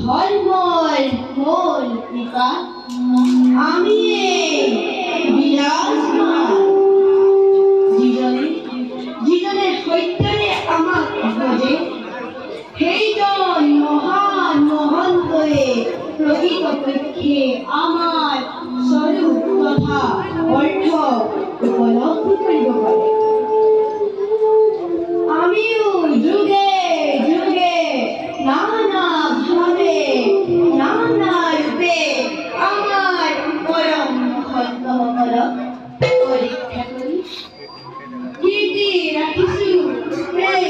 ধর্মর মূল পিতা আমি বিলাসমান জীবনের সত্যরে আমার বোঝে সেইজন মহান মহন্তয়ে প্রকৃত পক্ষে আমার স্বরূপ তথা অর্থ উপলব্ধি করিব পারে। আমিও যুগে যুগে নানা ভাবে নানা রূপে আমার পরম মহন্তসকল পরীক্ষা করি কীর্তি রাখিছো এই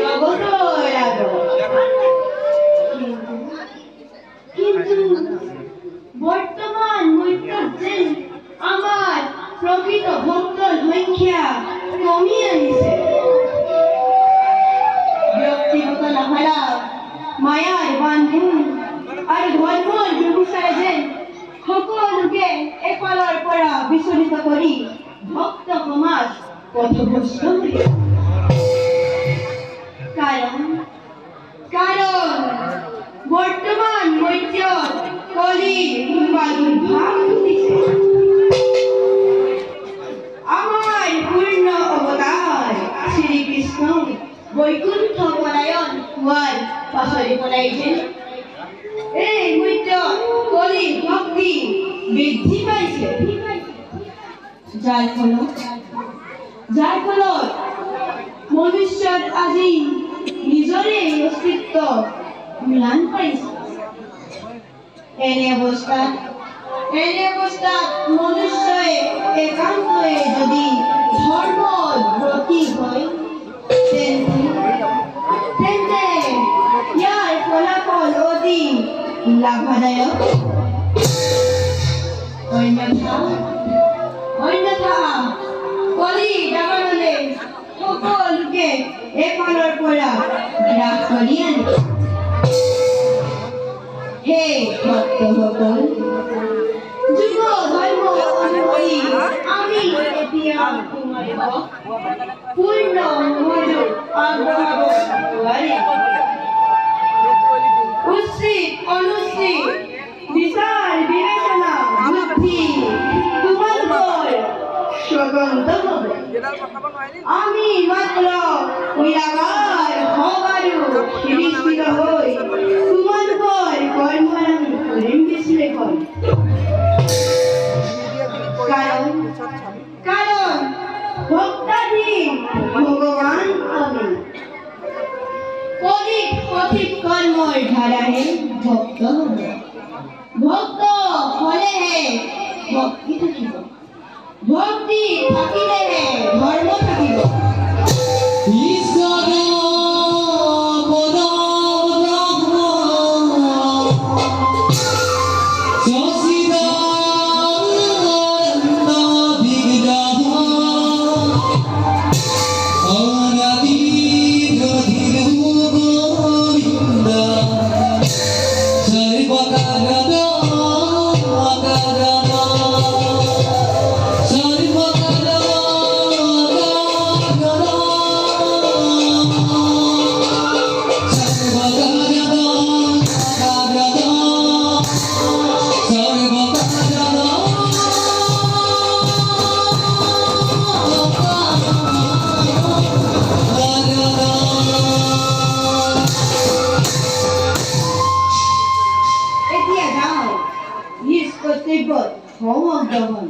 জগতৰ আগত। কিন্তু বর্তমান মূল্যত যেন আমার প্রকৃত ভক্তৰ সংখ্যা কমি আহিছে। ব্যক্তিগত লাভালা মায়াৰ বান্ধোন আৰু ধৰ্মৰ ব্যৱসায় যেন সকলোকে এফালৰ পৰা বিচলিত কৰি ভক্ত সমাজ পথভ্ৰষ্ট কৰিছে। কারণ বর্তমান মধ্যত কলিৰ প্ৰাদুৰ্ভাৱ ঘটিছে। আমাৰ পূৰ্ণ অৱতাৰ শ্ৰীকৃষ্ণ বৈকুণ্ঠ পলায়ন হোৱাৰ পাছৰে পৰাই যেন এই মধ্যত কলিৰ ভক্তি বৃদ্ধি পাইছে, যাৰ ফলত মনুষ্যৰ আজি নিজৰে অস্তিত্ব ম্লান পাইছে। এনে অৱস্থাত মনুষ্যই একান্তই যদি ধৰ্মৰ ব্ৰতী হয় তেন্তে ইয়াৰ ফলাফল অতি লাভদায়ক। অন্যথা কলি ডাঙৰলে সকলোকে এফালৰ পৰা গ্ৰাস কৰি আনে। হে ভক্তসকল, যুগ ধৰ্ম অনুসৰি আমি এতিয়া তোমালোকক পূৰ্ণ মনোযোগ আগবঢ়াব নোৱাৰিম। উচিত অনুচিত বিচাৰ বিবেচনা বুদ্ধি তোমালোকৰ স্বতন্ত্ৰ হবে। আমি মাত্ৰ নিৰাকাৰ হওক আৰু নিৰীক্ষিত হৈ তোমালোকৰ কৰ্মৰামি কৰিম বিশ্লেষণ। কাৰণ ভক্তাধীন ভগৱান আমি। সঠিক কৰ্মৰ ধাৰাহে ভক্ত হ'ব। ভক্ত হলেহে ভক্তি থাকিব, ভক্তি থাকিলেহে ধৰ্ম থাকিব। কর্তব্য হোমগ্রহণ।